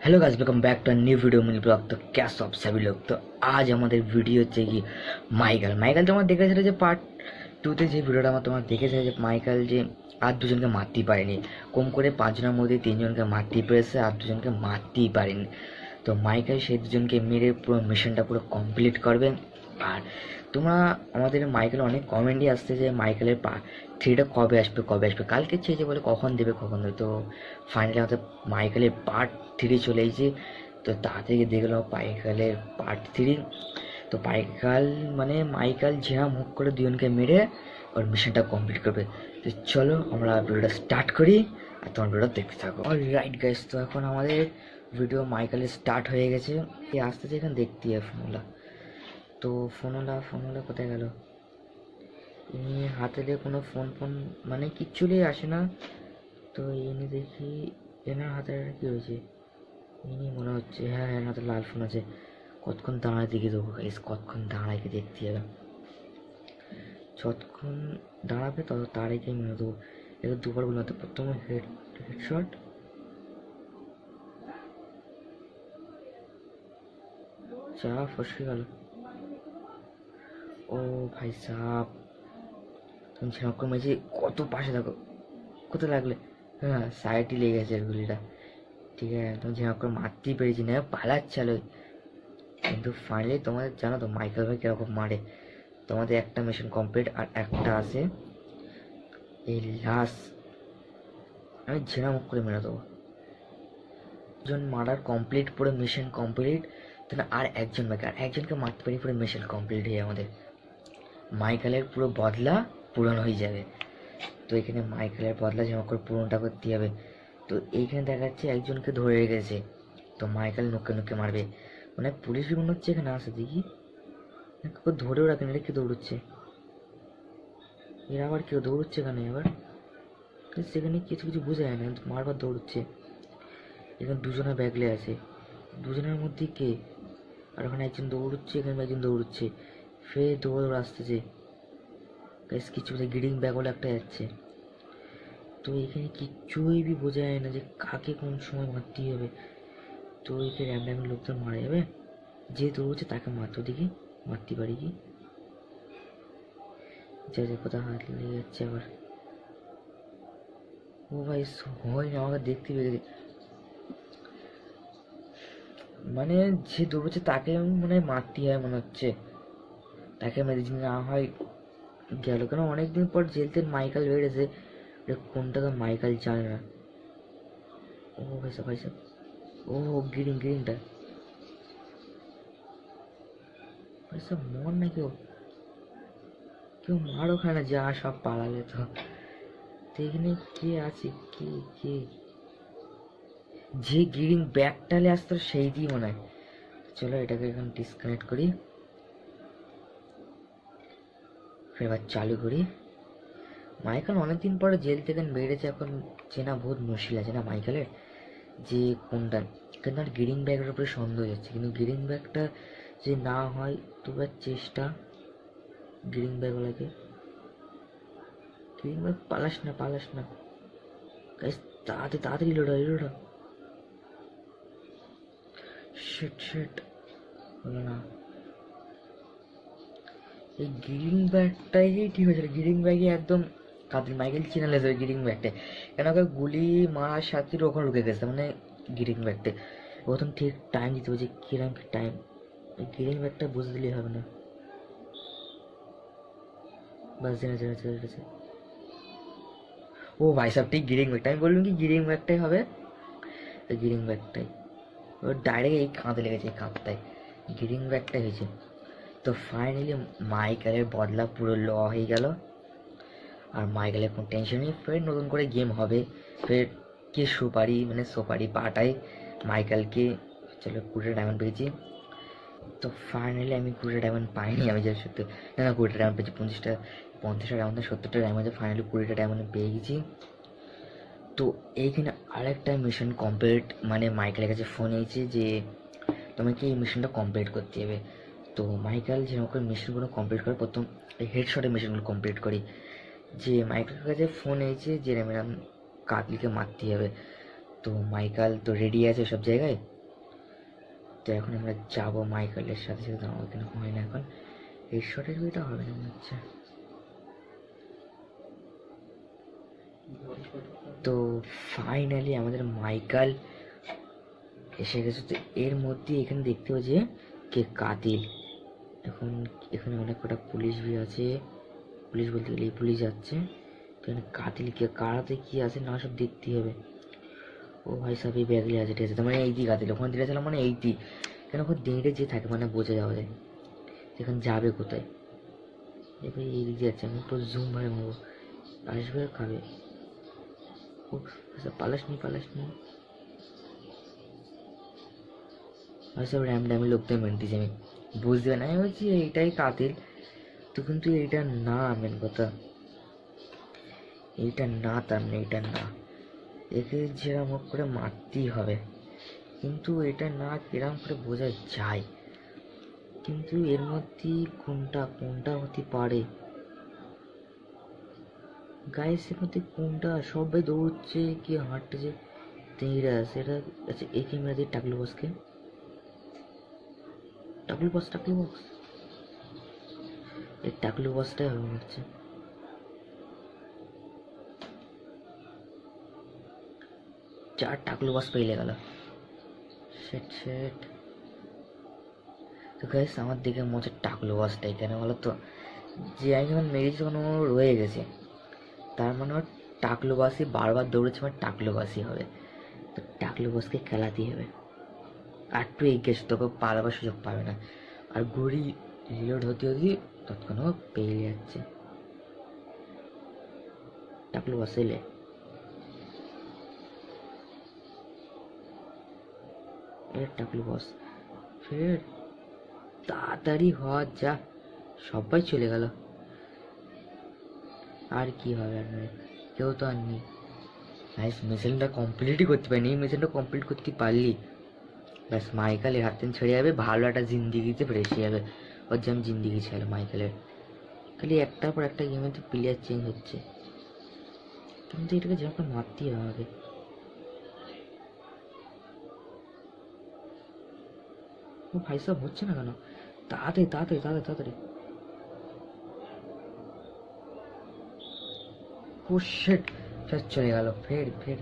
Hello guys, welcome back to new video mill blog. तो क्या सब सभी लोग, तो आज हमारे ভিডিও হচ্ছে কি মাইকেল তোমার দেখেছিলে যে পার্ট 2 তে যে ভিডিওটা আমার তোমার দেখেছিলে যে মাইকেল যে আর দুজনকে মারতেই পারেনি, কম করে 5 জনের মধ্যে 3 জনকে মারতেই পেরেছে আর দুজনকে মারতেই পারেনি। তো মাইকেল সেই দুজনকে মেরে পুরো মিশনটা পুরো কমপ্লিট করবে। আর তোমরা আমাদের মাইকেল অনেক কমেন্টই আসছে যে মাইকেলের থ্রিটা কবে আসবে কালকে চেয়েছে বলে কখন দেবে। তো ফাইনালি আমাদের মাইকেলের পার্ট 3 চলে এসেছে। তো তাড়াতাড়ি দেখলাম মাইকেলের পার্ট 3। তো মাইকেল ঝেড়া মুখ করে দুজনকে মেরে ওর মিশনটা কমপ্লিট করবে। তো চলো আমরা ভিডিওটা স্টার্ট করি আর তোমার ভিডিওটা দেখতে থাকো। অলরাইট গাইস, তো এখন আমাদের ভিডিও মাইকেলের স্টার্ট হয়ে গেছে। আসতেছে এখানে দেখতে হয় ফোনওয়ালা। তো ফোনওয়ালা কোথায় গেল? ইনি হাতে দিয়ে কোনো ফোন মানে কিচ্ছুলেই আসে না। তো ইনি দেখি এনার হাতে কি হয়েছে, ইনি মনে হচ্ছে হ্যাঁ এনার হাতে লাল ফোন আছে। কতক্ষণ দাঁড়ায় দেখে দেবো গাইস, কতক্ষণ দাঁড়ায় কি দেখতে হবে। যতক্ষণ দাঁড়াবে তত তাড়াইকে মেরে দেবো। এবার দুবার বললাম, তো প্রথমে হেডশট, যা ফসকে গেল। ও ভাই সাহ, তুমি সেরকম মেরেছি, কত পাশে থাকো, কোথায় লাগলে? হ্যাঁ সাইডই লেগে গেছে গুলিটা। ঠিক আছে, তুমি ঝাঁক করে মারতেই পেরেছি না, পালাচ্ছিল। কিন্তু ফাইনালি তোমাদের জানো তো মাইকেল ভাই কিরকম মারে। তোমাদের একটা মিশন কমপ্লিট আর একটা আছে এই লাস্ট, আমি ঝেড়া মুখ করে মেরে দেবো। একজন মারার কমপ্লিট, পুরো মিশন কমপ্লিট। তাহলে আর একজন বাকি, আর একজনকে মারতে পারি পুরো মিশন কমপ্লিট হয়ে আমাদের মাইকেলের পুরো বদলা পূরণ হয়ে যাবে। তো এখানে মাইকেলের বদলা যেমন করে পূরণটা করতে হবে। তো এইখানে দেখা যাচ্ছে একজনকে ধরে রেখেছে, তো মাইকেল নুকে মারবে। মানে পুলিশ মনে হচ্ছে এখানে আসে, দেখি ধরেও রাখেন। এটা কি দৌড়চ্ছে? এরা আবার কেউ দৌড়চ্ছে এখানে আবার, সেখানে কিছু বোঝা যায় না, মারবার দৌড়চ্ছে। এখানে দুজনে ব্যাগলে আছে, দুজনের মধ্যে কে? আর ওখানে একজন দৌড়চ্ছে, এখানে একজন দৌড়চ্ছে, ফের দৌড় আসতেছে। কিছু গ্রিডিং ব্যাগ বলে একটা যাচ্ছে। তো এখানে কিচ্ছুই বোঝা যায় না যে কাকে কোন সময় মারতে হবে। তো এখানে র্যান্ডাম লোকজন মারা যাবে, যে দৌড়ছে তাকে মারতে, দেখি মারতে পারি কি। যা কোথাও হাত লেগে যাচ্ছে আবার। ও ভাই হয় না, আমাকে দেখতে পেয়ে মানে যে দৌড়ছে তাকে মনে হয় মারতে হয় মনে হচ্ছে, তাকে মেরে যদি না হয় গেল। কেন অনেকদিন পর জেলতে মাইকেল বেড়েছে, কোনটা তো মাইকেল জানে না। ও ভাইসা ও গ্রিনটা ভাইসা মর না, কেউ মারও খায় না, যা সব পালালে। তো এখানে কে আছে, কে যে গ্রিন ব্যাগটালে আসতো সেই দিয়ে মনে হয়। চলো এটাকে এখন ডিসকানেক্ট করি, এবার চালু করি। মাইকেল অনেকদিন পরে জেল থেকে বেড়েছে, এখন চেনা বহুত মুশকিল আছে না মাইকেলের, যে কোনটা। কিন্তু আর গ্রিন ব্যাগের উপরে সন্দেহ যাচ্ছে, কিন্তু গ্রিন ব্যাগটা যে না হয় তবে চেষ্টা। গ্রিন ব্যাগওয়ালাকে, গ্রিন ব্যাগ পালাস না গাইস, তাড়াতাড়ি লোডা। শিট হলো না। এই গ্রিন ব্যাগটাই ঠিক হয়েছিল, গ্রিন ব্যাগে একদম কাদের মাইকেল চিনে লেছে ওই গ্রিন ব্যাগটা। কেন ওকে গুলি মারার সাথে ওখানে ঢুকে গেছে, মানে গ্রিন ব্যাগটা প্রথম ঠিক টাইম দিতে হবে যে কিরম কি টাইম। ওই গ্রিন ব্যাগটা বুঝে দিলেই হবে না, বাস জেনে গেছে। ও ভাই সাহেব, ঠিক গ্রিন ব্যাগটা আমি বললাম কি গ্রিন ব্যাগটাই হবে, ওই গ্রিন ব্যাগটাই। ওর ডাইরেক্ট এই কাঁধে লেগেছে, এই কাঁধটায় গ্রিন ব্যাগটাই হয়েছে। তো ফাইনালি মাইকেলের বদলা পুরো হয়ে গেল। আর মাইকেলের কোনো টেনশন নেই, ফের নতুন করে গেম হবে। ফের কে সুপারি পাঠায় মাইকেলকে। চলো 20টা ডায়মন্ড পেয়েছি। তো ফাইনালি আমি 20টা ডায়মন্ড পাইনি, আমি যে সত্যি না 20টা ডায়মন্ড পেয়েছি, 50টা ডায়মন্ড 70টা ডায়মন্ডে ফাইনালি 20টা ডায়মন্ড পেয়ে গেছি। তো এইখানে আরেকটা মিশন কমপ্লিট, মানে মাইকেলের কাছে ফোন এসেছে যে তোমাকে এই মিশনটা কমপ্লিট করতে হবে। তো মাইকেল যেরকম মিশনগুলো কমপ্লিট করে, প্রথম এই হেডশটের মিশনগুলো কমপ্লিট করি। যে মাইকেলের কাছে ফোন এসেছে যে এরম কাতলিকে মারতে হবে। তো মাইকেল তো রেডি আছে সব জায়গায়, তো এখন আমরা যাবো মাইকেলের সাথে সাথে। দাঁড়াবো, এখানে হয় না এখন, এই শটের বইটা হবে না মনে হচ্ছে। তো ফাইনালি আমাদের মাইকেল এসে গেছে। তো এর মধ্যে এখানে দেখতে পাচ্ছি যে কে কাতিল। এখন এখানে অনেক কটা পুলিশ भी আছে, পুলিশ বলতে গেলে পুলিশ যাচ্ছে। তো এখানে কাতিল কে, কারাতে কি আছে না সব দেখতে হবে। ও ভাই সব এই ব্যাগলে আছে, ঠিক আছে। তার মানে এই দিক কাতিল, ওখানে দিকে ছিলাম মানে এই দিক, কেন ওখানে দেঁড়ে যে থাকে মানে বোঝা যাওয়া যায় এখানে যাবে কোথায়। এবার এই দিক যাচ্ছে, আমি একটু জুম ভাই মারবো, আসবে খাবে। ও আচ্ছা, পালাস নি পালাস নি, আর সব র্যাম ড্যামি লোকদের মেনতেছি আমি, বুঝতে না। আমি বলছি এইটাই কাতিল, তো কিন্তু এইটা না, মেন কথা এইটা না, তার মানে এইটা না, একে যেরকম হোক করে মারতেই হবে। কিন্তু এটা না কিরম করে বোঝা যায়, কিন্তু এর মধ্যে কোনটা কোনটা হতে পারে গাইস, এর মধ্যে কোনটা? সবাই দৌড়চ্ছে কি হাঁটছে, তেঁড়া সেটা। আচ্ছা একে মেরে দিই, টাকলু বসকে, টাকলু বস, টাকলু বস, এই টাকলু বসটাই হবে মনে হচ্ছে। চার টাকলু বস পেয়ে গেল। Set set. তো গাইস আমার দিকে মনে হচ্ছে টাকলু বসটাই, কেন বলো তো, যে আমি যখন মেরেছি তখন ও রয়ে গেছে, তার মানে ওর টাকলু বাসি বারবার দৌড়েছে, মানে টাকলু বাসি হবে। তো টাকলু বসকে খেলাতেই হবে, আর একটু এগিয়েছে তোকে পালাবার সুযোগ পাবে না। আর ঘড়ি রিলোড হতে হতে তৎক্ষণ ও পেয়ে যাচ্ছে। টাকলু বস এলে, টাকলু বস ফের তাড়াতাড়ি হওয়া যা, সবাই চলে গেল। আর কি হবে, আর নয়, কেউ তো আর নেই। নাইস, মিশনটা কমপ্লিটই করতে পারিনি, এই মিশনটা কমপ্লিট করতে পারলি ব্যাস মাইকেলের হাত থেকে ছেড়ে যাবে, ভালো একটা জিন্দিগিতে ফেসে যাবে। ওর যেমন জিন্দিগি ছিল মাইকেলের, খালি একটার পর একটা গেমে তো প্লেয়ার চেঞ্জ হচ্ছে, কিন্তু এটাকে যেমন মারতেই হবে আমাকে। ও ভাই সব হচ্ছে না কেন, তাড়াতাড়ি তাড়াতাড়ি তাড়াতাড়ি তাড়াতাড়ি। ও শিট, চলে গেল। ফের ফের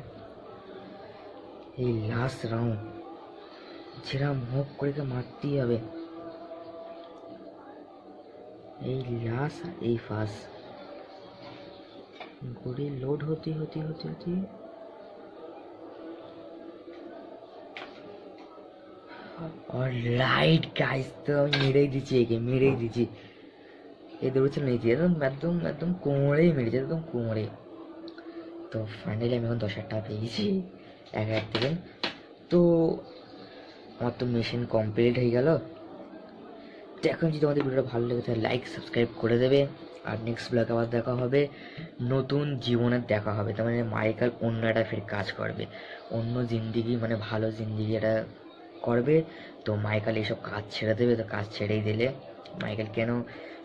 এই লাস্ট রাউন্ড, যেরকম হোক করে মারতেই হবে। এই লাস্ট এই ফার্স্ট, ঘড়ি লোড হতে হতে হতে হতে और लाइट गाइस, तो আমি মেরেই দিচ্ছি, একে মেরেই দিচ্ছি। এই দৌড়ছে মেরেছি, একদম একদম একদম কোমরেই মেরেছে, একদম কোমরে। তো ফাইনালি আমি এখন 10,000 টাকা পেয়ে গেছি 1,000 থেকে। তো আমার তো মিশন কমপ্লিট হয়ে গেল। তো এখন যদি তোমাদের ভিডিওটা ভালো লেগে তাহলে লাইক সাবস্ক্রাইব করে দেবে। আর নেক্সট ব্লগে আবার দেখা হবে, নতুন জীবনের দেখা হবে। তার মানে মাইকেল অন্য একটা ফের কাজ করবে, অন্য জিন্দিগি মানে ভালো জিন্দিগি এটা করবে। তো মাইকেল এইসব কাজ ছেড়ে দেবে, তো কাজ ছেড়েই দিলে মাইকেল কেন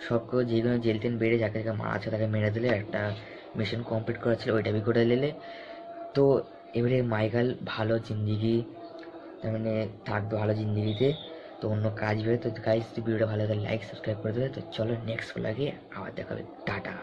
সব যেগুলো জেল টেন বেড়ে যাকে যাকে মারা আছে তাকে মেরে দিলে, একটা মিশন কমপ্লিট করা ছিল ওইটা বি করে দিলে। তো এবারে মাইকেল ভালো জিন্দিগি তার মানে থাকবে, ভালো জিন্দিগিতে। তো অন্য কাজ বেরোয়। তো গাইজ ভিডিওটা ভালো লাগে লাইক সাবস্ক্রাইব করে দেবে। তো চলো নেক্সট ব্লগে আবার দেখা হবে, টাটা।